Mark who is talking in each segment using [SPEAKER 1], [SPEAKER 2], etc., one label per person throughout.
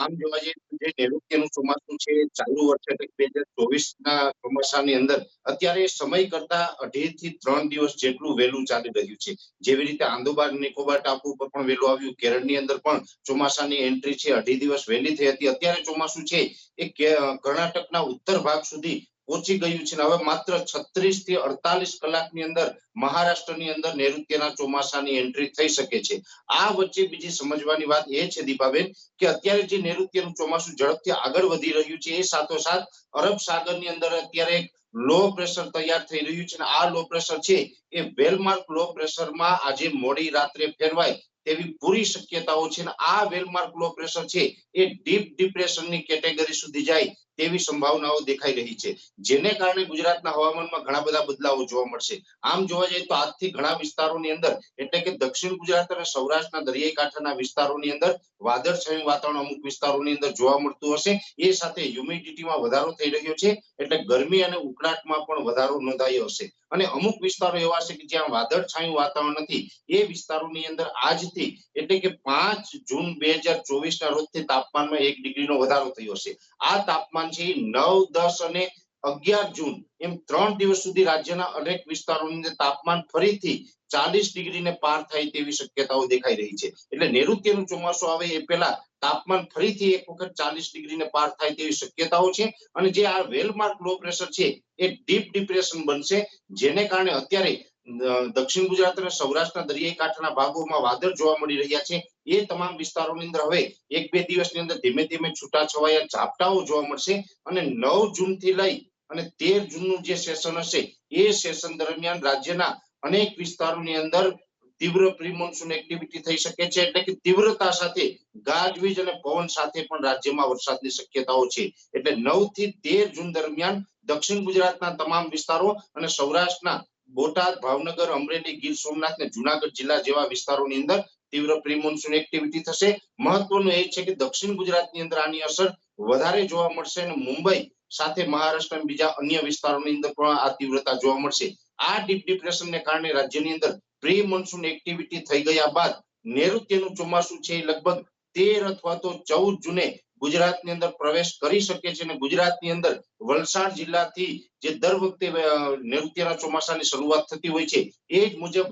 [SPEAKER 1] આમ જોવા જઈએ તો જે નૈઋત્યનું ચોમાસું છે ચાલુ વર્ષ એટલે 2024ના ચોમાસાની અંદર અત્યારે સમય કરતા 2.5 થી 3 દિવસ જેટલું વહેલું ચાલી રહ્યું છે। જેવી રીતે આંદોબાર નિકોબાર ટાપુ પર પણ વહેલું આવ્યું, કેરળની અંદર પણ ચોમાસાની એન્ટ્રી છે 2.5 દિવસ વહેલી થઈ હતી। અત્યારે ચોમાસું છે એ કર્ણાટકના ઉત્તર ભાગ સુધી પહોંચી ગયું છે। હવે માત્ર 36 થી 48 કલાકની અંદર મહારાષ્ટ્રની અંદર નૈઋત્યના ચોમાસાની એન્ટ્રી થઈ શકે છે। આ વચ્ચે બીજી સમજવાની વાત એ છે દીપાબેન કે અત્યારે જે નૈઋત્યનું ચોમાસું ઝડપથી આગળ વધી રહ્યું છે એ સાથોસાથ અરબ સાગરની અંદર અત્યારે લો પ્રેશર તૈયાર થઈ રહ્યું છે અને આ લો પ્રેશર છે એ વેલમાર્ક લો પ્રેશરમાં આજે મોડી રાત્રે ફેરવાય તેવી પૂરી શક્યતાઓ છે અને આ વેલમાર્ક લો પ્રેશર છે એ ડીપ ડિપ્રેશનની કેટેગરી સુધી જાય તેવી સંભાવનાઓ દેખાઈ રહી છે, જેને કારણે ગુજરાતના હવામાનમાં ઘણા બધા બદલાવો જોવા મળશે। આમ જોવા જઈએ તો આજથી ઘણા વિસ્તારોની અંદર એટલે કે દક્ષિણ ગુજરાત અને સૌરાષ્ટ્રના દરિયાઈ કાંઠાના વિસ્તારોની અંદર વાદળછાયું વાતાવરણ અમુક વિસ્તારોની અંદર જોવા મળતું હશે। એ સાથે હ્યુમિડિટીમાં વધારો થઈ રહ્યો છે એટલે ગરમી અને ઉકળાટમાં પણ વધારો નોંધાયો હશે અને અમુક વિસ્તારો એવા છે કે જ્યાં વાદળછાયું વાતાવરણ નથી એ વિસ્તારોની અંદર આજથી એટલે કે 5 જૂન 2024 ના રોજથી તાપમાનમાં 1 ડિગ્રીનો વધારો થયો હશે। આ તાપમાન છે 9, 10 અને 11 જૂન એમ 3 દિવસ સુધી રાજ્યના અનેક વિસ્તારોની અંદર તાપમાન ફરીથી 40 ડિગ્રીને પાર થાય તેવી શક્યતાઓ દેખાઈ રહી છે। એટલે નૈઋત્યનું ચોમાસું આવે એ પહેલા તાપમાન ફરીથી એક વખત 40 ડિગ્રીને પાર થાય તેવી શક્યતાઓ છે અને જે આ વેલમાર્ક લો પ્રેશર છે એ ડીપ ડિપ્રેશન બનશે, જેને કારણે અત્યારે દક્ષિણ ગુજરાત અને સૌરાષ્ટ્રના દરિયાઈ કાંઠાના ભાગોમાં વાદળ જોવા મળી રહ્યા છે। એ તમામ વિસ્તારોની અંદર હવે 1-2 દિવસની અંદર ધીમે ધીમે છૂટાછવાયા ઝાપટાઓ જોવા મળશે અને 9 જૂન થી લઈ અને 13 જૂનનું જે સેશન હશે એ સેશન દરમિયાન રાજ્યના અનેક વિસ્તારોની અંદર તીવ્ર પ્રી મોન્સૂન એક્ટિવિટી થઈ શકે છે એટલે કે તીવ્રતા સાથે ગાજવીજ અને પવન સાથે પણ રાજ્યમાં વરસાદની શક્યતાઓ છે। એટલે 9 થી 13 જૂન દરમિયાન દક્ષિણ ગુજરાતના તમામ વિસ્તારો અને સૌરાષ્ટ્રના બોટાદ, ભાવનગર, અમરેલી, ગીર સોમનાથ અને જુનાગઢ જિલ્લા જેવા વિસ્તારોની અંદર તીવ્ર પ્રી મોન્સૂન એક્ટિવિટી થશે। મહત્વનું એ છે કે દક્ષિણ ગુજરાતની અંદર આની અસર વધારે જોવા મળશે અને મુંબઈ સાથે મહારાષ્ટ્ર અને બીજા અન્ય વિસ્તારોની અંદર પણ આ તીવ્રતા જોવા મળશે। આ ડીપ ડિપ્રેશનને કારણે રાજ્યની અંદર પ્રી મોન્સૂન એક્ટિવિટી થઈ ગયા બાદ નૈઋત્યનું ચોમાસું છે લગભગ 13 અથવા તો 14 જૂને ગુજરાતની અંદર પ્રવેશ કરી શકે છે અને ગુજરાતની અંદર વલસાડ જિલ્લાથી જે દર વખતે નૈઋત્યના ચોમાસાની શરૂઆત થતી હોય છે એ જ મુજબ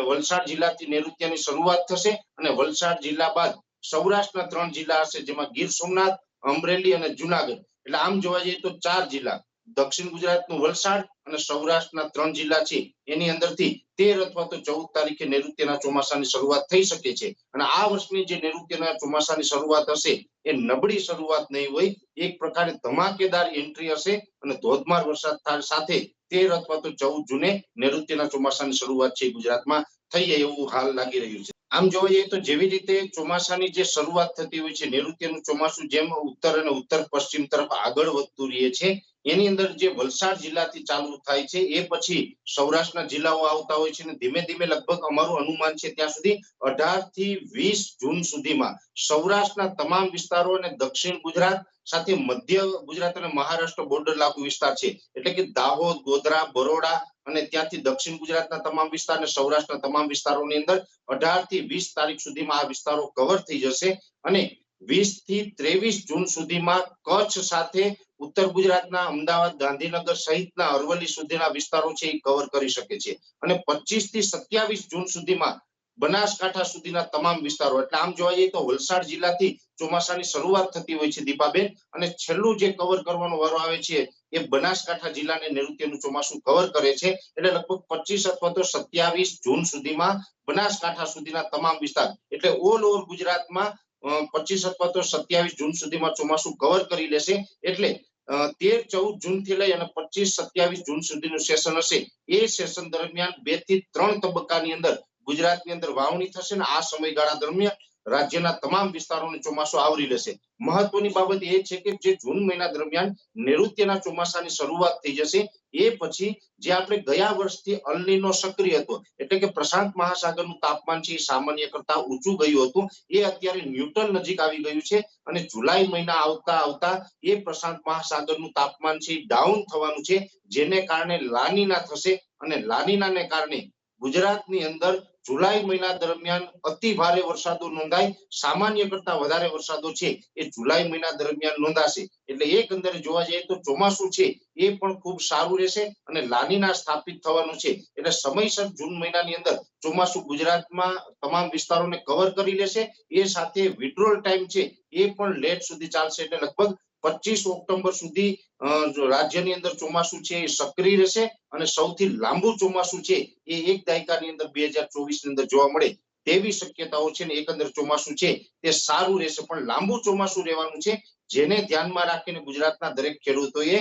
[SPEAKER 1] વલસાડ જિલ્લાથી નૈઋત્યની શરૂઆત થશે અને વલસાડ જિલ્લા બાદ સૌરાષ્ટ્રના 3 જિલ્લા હશે જેમાં ગીર સોમનાથ, અમરેલી અને જુનાગઢ। એટલે આમ જોવા જઈએ તો 4 જિલ્લા દક્ષિણ ગુજરાતનું વલસાડ અને સૌરાષ્ટ્રના 3 જિલ્લા છે એની અંદરથી 13 અથવા તો 14 તારીખે નૈઋત્યના ચોમાસાની શરૂઆત થઈ શકે છે અને આ વર્ષની જે નૈઋત્યના ચોમાસાની શરૂઆત હશે એ નબળી શરૂઆત નહીં હોય, એક પ્રકારે ધમાકેદાર એન્ટ્રી હશે અને ધોધમાર વરસાદ સાથે 13 અથવા તો 14 જૂને નૈઋત્યના ચોમાસાની શરૂઆત છે ગુજરાતમાં થઈ જાય એવું હાલ લાગી રહ્યું છે। આમ જોવા જઈએ તો જેવી રીતે ચોમાસાની જે શરૂઆત થતી હોય છે નૈઋત્યનું ચોમાસું જેમ ઉત્તર અને ઉત્તર પશ્ચિમ તરફ આગળ વધતું રહે છે એની અંદર જે વલસાડ જિલ્લાથી ચાલુ થાય છે એ પછી સૌરાષ્ટ્રના જિલ્લાઓ આવતા હોય છે અને ધીમે ધીમે લગભગ અમારું અનુમાન છે ત્યાં સુધી 18 થી 20 જૂન સુધીમાં સૌરાષ્ટ્રના તમામ વિસ્તારો અને દક્ષિણ ગુજરાત સાથે મધ્ય ગુજરાત અને મહારાષ્ટ્ર બોર્ડર લાગુ વિસ્તાર છે એટલે કે દાહોદ, ગોધરા, બરોડા અને ત્યાંથી દક્ષિણ ગુજરાતના તમામ વિસ્તાર અને સૌરાષ્ટ્રના તમામ વિસ્તારોની અંદર 18 થી 20 તારીખ સુધીમાં આ વિસ્તારો કવર થઈ જશે અને 20 થી 23 જૂન સુધીમાં કચ્છ સાથે ઉત્તર ગુજરાતના અમદાવાદ, ગાંધીનગર સહિતના અરવલ્લી સુધીના વિસ્તારો છે એ કવર કરી શકે છે અને 25 થી 27 જૂન સુધીમાં બનાસકાંઠા સુધીના તમામ વિસ્તારો। એટલે આમ જોવા જઈએ તો વલસાડ જિલ્લાથી ચોમાસાની શરૂઆત થતી હોય છે દીપાબેન અને છેલ્લું જે કવર કરવાનો વારો આવે છે એ બનાસકાંઠા જિલ્લાને નૈઋત્યનું ચોમાસું કવર કરે છે એટલે લગભગ 25 અથવા તો 27 જૂન સુધીમાં બનાસકાંઠા સુધીના તમામ વિસ્તાર એટલે ઓલ ઓવર ગુજરાતમાં 25 અથવા તો 27 જૂન સુધીમાં ચોમાસું કવર કરી લેશે। એટલે 13-14 જૂન થી લઈ અને 25-27 જૂન સુધીનું સેશન હશે એ સેશન દરમિયાન 2 થી 3 તબક્કાની અંદર ગુજરાતની અંદર વાવણી થશે અને આ સમયગાળા દરમિયાન રાજ્યના તમામ વિસ્તારોને ચોમાસું આવરી લેશે। મહત્વની બાબત એ છે કે જે જૂન મહિના દરમિયાન નૈઋત્યના ચોમાસાની શરૂઆત થઈ જશે એ પછી જે આપણે ગયા વર્ષથી અલ નીનો સક્રિય હતો એટલે કે પ્રશાંત મહાસાગરનું તાપમાન છે એ સામાન્ય કરતા ઊંચું ગયું હતું એ અત્યારે ન્યુટ્રલ નજીક આવી ગયું છે અને જુલાઈ મહિના આવતા એ પ્રશાંત મહાસાગરનું તાપમાન છે ડાઉન થવાનું છે જેને કારણે લાનીના થશે અને લાનીનાને કારણે ગુજરાતની અંદર જુલાઈ મહિના દરમિયાન અતિ ભારે વરસાદો નોંધાય, સામાન્ય કરતા વધારે વરસાદો છે એ જુલાઈ મહિના દરમિયાન નોંધાશે. એટલે એકંદરે જોવા જઈએ તો ચોમાસું છે એ પણ ખૂબ સારું રહેશે અને લાનીના સ્થાપિત થવાનું છે. એટલે સમયસર જૂન મહિનાની અંદર ચોમાસું ગુજરાતમાં તમામ વિસ્તારોને કવર કરી લેશે. એ સાથે વિડ્રોલ ટાઈમ છે એ પણ લેટ સુધી ચાલશે. એટલે લગભગ 25 ઓક્ટોબર સુધી રાજ્યની અંદર ચોમાસું છે એ સક્રિય રહેશે અને સૌથી લાંબુ ચોમાસું છે એ એક દાયકાની અંદર 2024 ની અંદર જોવા મળે તેવી શક્યતાઓ છે. ને એકંદર ચોમાસું છે તે સારું રહેશે, પણ લાંબુ ચોમાસું રહેવાનું છે. જેને ધ્યાનમાં રાખીને ગુજરાતના દરેક ખેડૂતોએ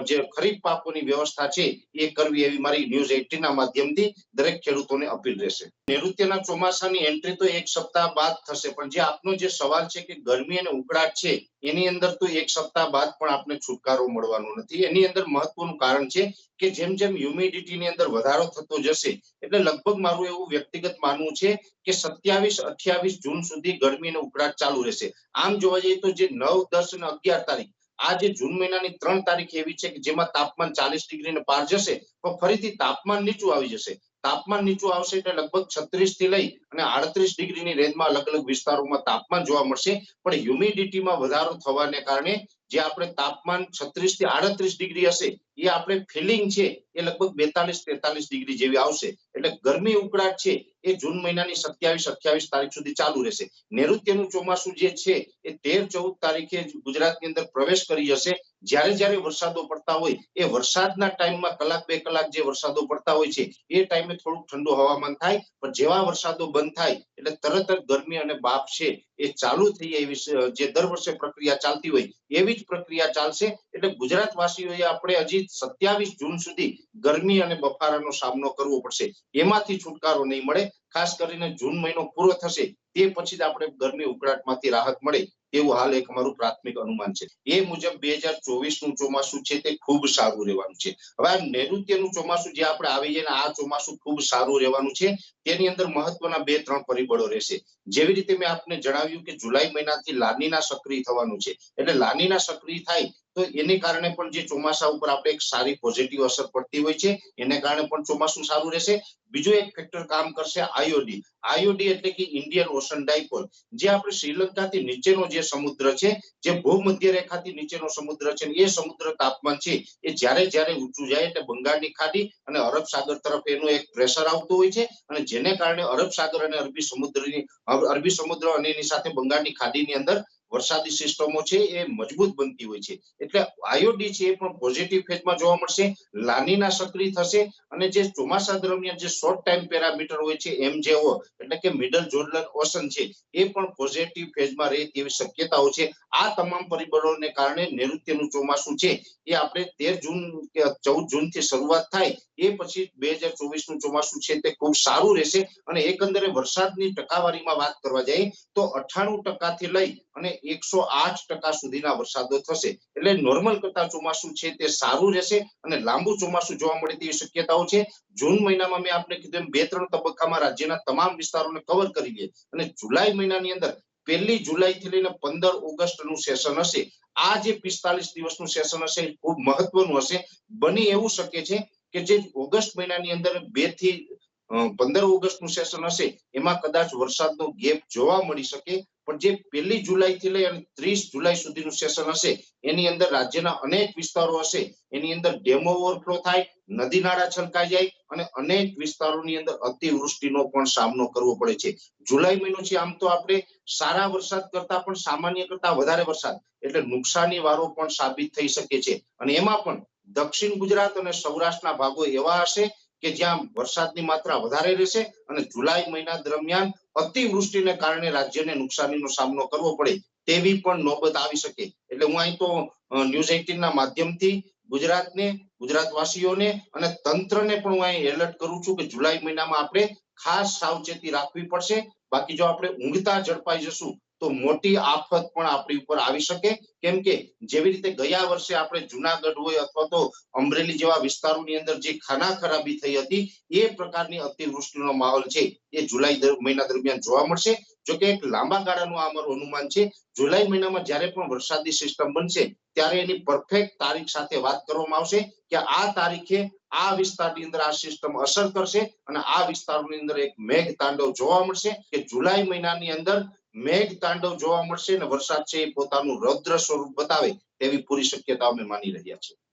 [SPEAKER 1] જે ખરીફ પાકોની વ્યવસ્થા છે એ કરવી એવી મારી ન્યૂઝ 18 ના માધ્યમથી દરેક ખેડૂતોને અપીલ રહેશે. નૈઋત્યના ચોમાસાની એન્ટ્રી તો એક સપ્તાહ બાદ થશે, પણ જે આપનો જે સવાલ છે કે ગરમી અને ઉકળાટ છે એની અંદર તો એક સપ્તાહ બાદ પણ આપને છુટકારો મળવાનો નથી. એની અંદર મહત્વનું કારણ છે કે જેમ જેમ હ્યુમિડિટીની અંદર વધારો થતો જશે એટલે લગભગ મારું એવું વ્યક્તિગત માનવું છે કે 27-28 જૂન સુધી ગરમી અને ઉકળાટ ચાલુ રહેશે. આમ જોવા જઈએ તો જે 9, 10 અને 11 તારીખ આ જે જૂન મહિનાની 3 તારીખ એવી છે કે જેમાં તાપમાન 40 ડિગ્રીને પાર જશે, તો ફરીથી તાપમાન નીચું આવી જશે. તાપમાન નીચું આવશે એટલે લગભગ 36 થી લઈ અને 38 ડિગ્રીની રેન્જમાં અલગ અલગ વિસ્તારોમાં તાપમાન જોવા મળશે. પણ હ્યુમિડિટીમાં વધારો થવાને કારણે જે આપણે તાપમાન 36 થી 38 ડિગ્રી હશે એ આપણે ફિલિંગ છે એ લગભગ 42-43 ડિગ્રી જેવી આવશે. એટલે ગરમી ઉકળાટ છે એ જૂન મહિનાની 27-28 તારીખ સુધી ચાલુ રહેશે. નૈઋત્યનું ચોમાસું જે છે એ 13-14 તારીખે ગુજરાતની અંદર પ્રવેશ કરી જશે. જ્યારે જ્યારે વરસાદો પડતા હોય એ વરસાદના ટાઈમમાં કલાક 2 કલાક જે વરસાદો પડતા હોય છે એ ટાઈમે થોડુંક ઠંડુ હવામાન થાય, પણ જેવા વરસાદો બંધ થાય એટલે તરત જ ગરમી અને બાફ છે એ ચાલુ થઈ જાય. એવી જે દર વર્ષે પ્રક્રિયા ચાલતી હોય એવી જ પ્રક્રિયા ચાલશે. એટલે ગુજરાત વાસીઓએ આપણે હજી 27 જૂન સુધી ગરમી અને બફારાનો સામનો કરવો પડશે. એમાંથી છુટકારો નહીં મળે. ખાસ કરીને જૂન મહિનો પૂરો થશે તે પછી જ આપણે ગરમી ઉકળાટમાંથી રાહત મળે તેવું હાલ એક અમારું પ્રાથમિક અનુમાન છે. એ મુજબ 2024 નું ચોમાસું છે તે ખૂબ સારું રહેવાનું છે. હવે આ નૈઋત્યનું ચોમાસું જે આપણે આવી જાય ને આ ચોમાસું ખૂબ સારું રહેવાનું છે, તેની અંદર મહત્વના 2-3 પરિબળો રહેશે. જેવી રીતે મેં આપને જણાવ્યું કે જુલાઈ મહિનાથી લાનીના સક્રિય થવાનું છે. એટલે લાનીના સક્રિય થાય તો એને કારણે પણ જે ચોમાસા ઉપર આપણે એક સારી પોઝિટિવ અસર પડતી હોય છે, એને કારણે પણ ચોમાસું સારું રહેશે. બીજું એક ફેક્ટર કામ કરશે આઈઓડી. આઈઓડી એટલે કે ઇન્ડિયન ઓશન ડાયપોલ. જે આપણે શ્રીલંકાથી નીચેનો જે સમુદ્ર છે, જે ભૂમધ્ય રેખાથી નીચેનો સમુદ્ર છે, એ સમુદ્ર તાપમાન છે એ જ્યારે જ્યારે ઊંચું જાય એટલે બંગાળની ખાડી અને અરબ સાગર તરફ એનું એક પ્રેશર આવતું હોય છે અને જેને કારણે અરબ સાગર અને અરબી સમુદ્ર અને એની સાથે બંગાળની ખાડીની અંદર વરસાદી સિસ્ટમો છે એ મજબૂત બનતી હોય છે. એટલે આઈઓડી છે એ પણ પોઝિટિવ ફેઝમાં જોવા મળશે. લાનીના સક્રિય થશે અને જે ચોમાસા દરમિયાન જે શોર્ટ ટાઈમ પેરામીટર હોય છે એમજેઓ એટલે કે મિડલ જોર્ડન ઓશન છે એ પણ પોઝિટિવ ફેઝમાં રહે તેવી શક્યતાઓ છે. આ તમામ પરિબળોને કારણે નૈઋત્યનું ચોમાસું છે એ આપણે 13 જૂન કે 14 જૂન થી શરૂઆત થાય એ પછી 2024 નું ચોમાસું છે તે ખૂબ સારું રહેશે. અને એકંદરે વરસાદની ટકાવારીમાં વાત કરવા જઈએ તો 98% થી લઈ અને 108% સુધીના વરસાદો થશે. એટલે નોર્મલ કરતા ચોમાસું છે તે સારું રહેશે અને લાંબુ ચોમાસું જોવા મળે તેવી શક્યતાઓ છે. જૂન મહિનામાં મેં આપને કીધું એમ 2-3 તબક્કામાં રાજ્યના તમામ વિસ્તારોને કવર કરી લે અને જુલાઈ મહિનાની અંદર 1 જુલાઈ થી લઈને 15 ઓગસ્ટનું સેશન હશે. આ જે 45 દિવસનું સેશન હશે એ ખૂબ મહત્વનું હશે. બની એવું શકે છે કે જે ઓગસ્ટ મહિનાની અંદર 2 થી 15 ઓગસ્ટનું સેશન હશે એમાં કદાચ વરસાદનો ગેપ જોવા મળી શકે. પણ જે 1 જુલાઈ થી લઈ અને 30 જુલાઈ સુધીનું સેશન હશે એની અંદર રાજ્યના અનેક વિસ્તારો હશે એની અંદર ડેમો ઓવરફ્લો થાય, નદી નાળા છલકાઈ જાય અને અનેક વિસ્તારોની અંદર અતિવૃષ્ટિનો પણ સામનો કરવો પડે છે. જુલાઈ મહિનો છે આમ તો આપણે સારા વરસાદ કરતા પણ સામાન્ય કરતા વધારે વરસાદ એટલે નુકસાની વાળો પણ સાબિત થઈ શકે છે. અને એમાં પણ દક્ષિણ ગુજરાત અને સૌરાષ્ટ્રના ભાગો એવા હશે કે જ્યાં વરસાદની માત્રા વધારે રહેશે અને જુલાઈ મહિના દરમિયાન અતિવૃષ્ટિને કારણે રાજ્યને નુકસાનીનો સામનો કરવો પડે તેવી પણ નોબત આવી શકે. એટલે હું અહીં તો ન્યૂઝ 18 ના માધ્યમથી ગુજરાતને, ગુજરાતવાસીઓને અને તંત્રને પણ હું અહીં એલર્ટ કરું છું કે જુલાઈ મહિનામાં આપણે ખાસ સાવચેતી રાખવી પડશે. બાકી જો આપણે ઊંઘતા ઝડપાઈ જશું તો મોટી આફત પણ આપણી ઉપર આવી શકે. કેમ કે જેવી રીતે ગયા વર્ષે આપણે જુનાગઢ હોય અથવા તો અમરેલી જેવા વિસ્તારોની અંદર જે ખાના ખરાબી થઈ હતી એ પ્રકારની અતિવૃષ્ટિનો માહોલ છે એ જુલાઈ મહિના દરમિયાન જોવા મળશે. જો કે એક લાંબા ગાળાનું આ અમારું અનુમાન છે. જુલાઈ મહિનામાં જ્યારે પણ વરસાદી સિસ્ટમ બનશે ત્યારે એની પરફેક્ટ તારીખ સાથે વાત કરવામાં આવશે કે આ તારીખે આ વિસ્તારની અંદર આ સિસ્ટમ અસર કરશે અને આ વિસ્તારોની અંદર એક મેઘ તાંડવ જોવા મળશે કે જુલાઈ મહિનાની અંદર મેઘ તાંડવ જોવા મળશે અને વરસાદ છે એ પોતાનું રૌદ્ર સ્વરૂપ બતાવે તેવી પૂરી શક્યતા અમે માની રહ્યા છીએ.